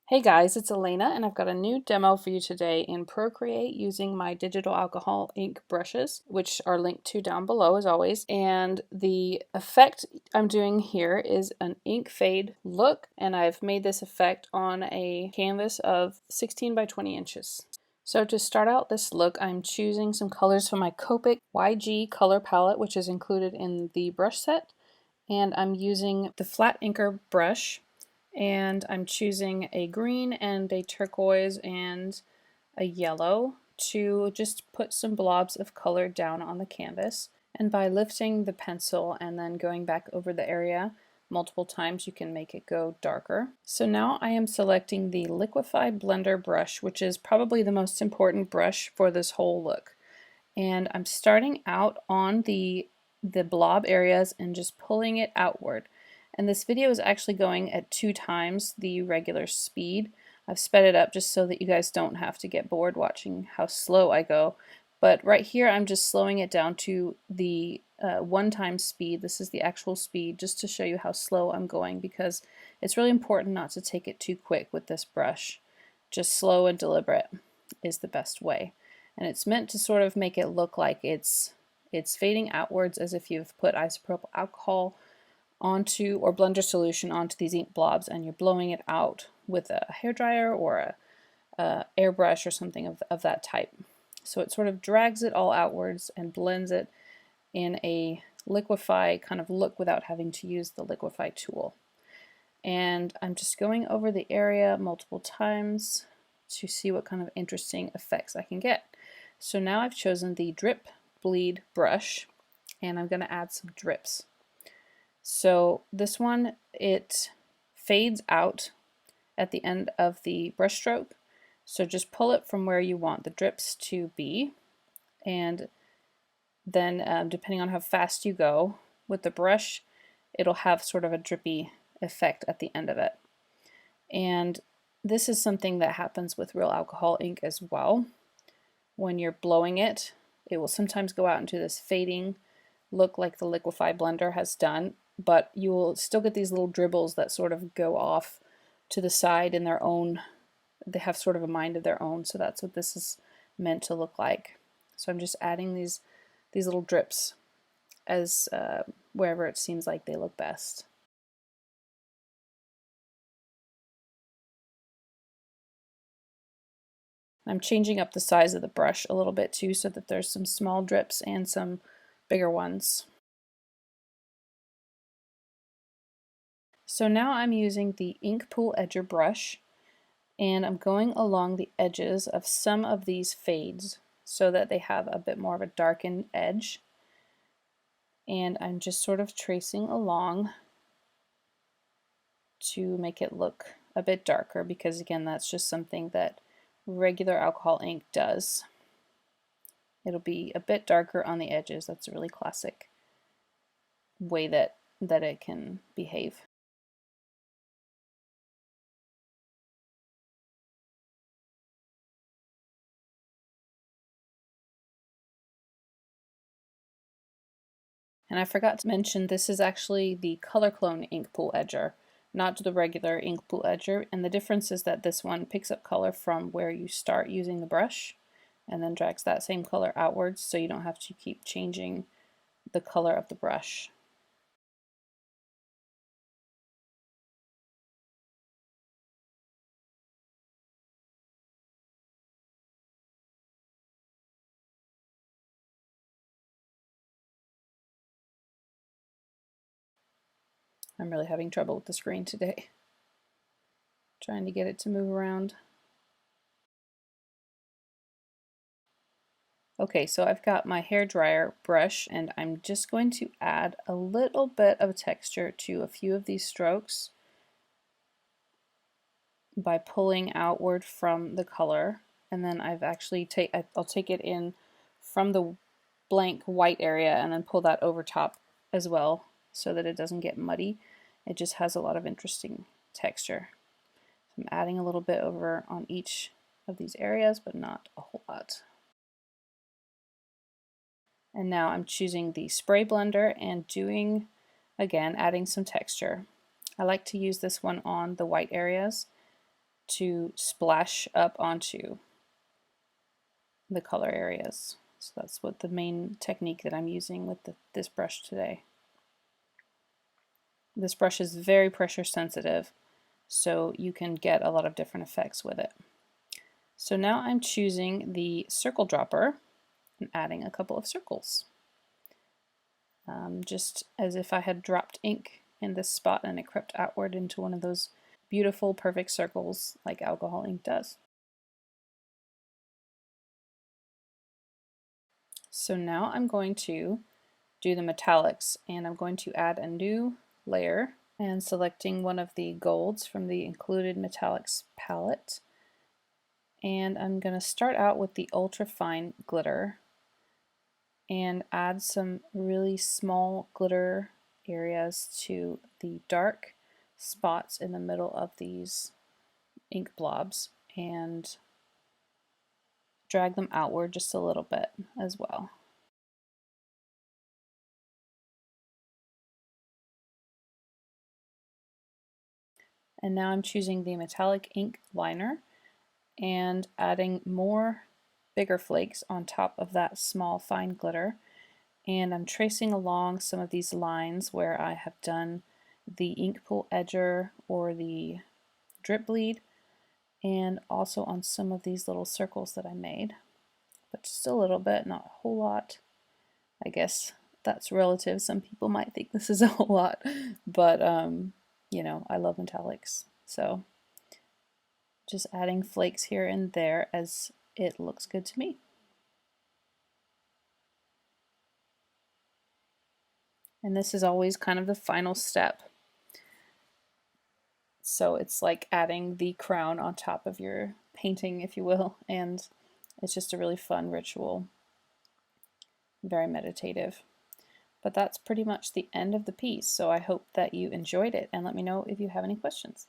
Hey guys, it's Elena and I've got a new demo for you today in Procreate using my digital alcohol ink brushes, which are linked to down below as always. And the effect I'm doing here is an ink fade look, and I've made this effect on a canvas of 16 by 20 inches. So to start out this look, I'm choosing some colors from my Copic YG color palette, which is included in the brush set. And I'm using the flat inker brush, and I'm choosing a green and a turquoise and a yellow to just put some blobs of color down on the canvas. And by lifting the pencil and then going back over the area multiple times, you can make it go darker. So now I am selecting the Liquify Blender brush, which is probably the most important brush for this whole look. And I'm starting out on the blob areas and just pulling it outward. And this video is actually going at 2 times the regular speed. I've sped it up just so that you guys don't have to get bored watching how slow I go. But right here I'm just slowing it down to the 1 time speed. This is the actual speed, just to show you how slow I'm going, because it's really important not to take it too quick with this brush. Just slow and deliberate is the best way. And it's meant to sort of make it look like it's fading outwards, as if you've put isopropyl alcohol onto, or blender solution onto, these ink blobs, and you're blowing it out with a hairdryer or a airbrush or something of that type. So it sort of drags it all outwards and blends it in a liquify kind of look without having to use the liquify tool. And I'm just going over the area multiple times to see what kind of interesting effects I can get. So now I've chosen the Drip Bleed brush, and I'm going to add some drips. So this one, it fades out at the end of the brush stroke, so just pull it from where you want the drips to be, and then depending on how fast you go with the brush, it'll have sort of a drippy effect at the end of it. And this is something that happens with real alcohol ink as well. When you're blowing it, it will sometimes go out into this fading look like the Liquify blender has done, but you will still get these little dribbles that sort of go off to the side in their own, they have sort of a mind of their own, so that's what this is meant to look like. So I'm just adding these little drips as wherever it seems like they look best. I'm changing up the size of the brush a little bit too, so that there's some small drips and some bigger ones. So now I'm using the Ink Pool Edger brush, and I'm going along the edges of some of these fades so that they have a bit more of a darkened edge. And I'm just sort of tracing along to make it look a bit darker, because again, that's just something that regular alcohol ink does. It'll be a bit darker on the edges. That's a really classic way that it can behave. And I forgot to mention, this is actually the Color Clone Ink Pool Edger, not the regular Ink Pool Edger. And the difference is that this one picks up color from where you start using the brush and then drags that same color outwards, so you don't have to keep changing the color of the brush. I'm really having trouble with the screen today, trying to get it to move around. Okay, so I've got my hairdryer brush, and I'm just going to add a little bit of texture to a few of these strokes by pulling outward from the color. And then I've actually I'll take it in from the blank white area and then pull that over top as well, so that it doesn't get muddy. It just has a lot of interesting texture. So I'm adding a little bit over on each of these areas, but not a whole lot. And now I'm choosing the spray blender and doing, again, adding some texture. I like to use this one on the white areas, to splash up onto the color areas. So that's what the main technique that I'm using with this brush today. This brush is very pressure sensitive, so you can get a lot of different effects with it. So now I'm choosing the circle dropper and adding a couple of circles. Just as if I had dropped ink in this spot and it crept outward into one of those beautiful, perfect circles like alcohol ink does. So now I'm going to do the metallics, and I'm going to add a new layer and selecting one of the golds from the included metallics palette. And I'm going to start out with the ultra fine glitter and add some really small glitter areas to the dark spots in the middle of these ink blobs and drag them outward just a little bit as well. And now I'm choosing the metallic ink liner and adding more bigger flakes on top of that small fine glitter. And I'm tracing along some of these lines where I have done the ink pool edger or the drip bleed, and also on some of these little circles that I made, but just a little bit, not a whole lot. I guess that's relative. Some people might think this is a whole lot, but you know, I love metallics, so just adding flakes here and there as it looks good to me. And this is always kind of the final step. So it's like adding the crown on top of your painting, if you will, and it's just a really fun ritual, very meditative. But that's pretty much the end of the piece, so I hope that you enjoyed it, and let me know if you have any questions.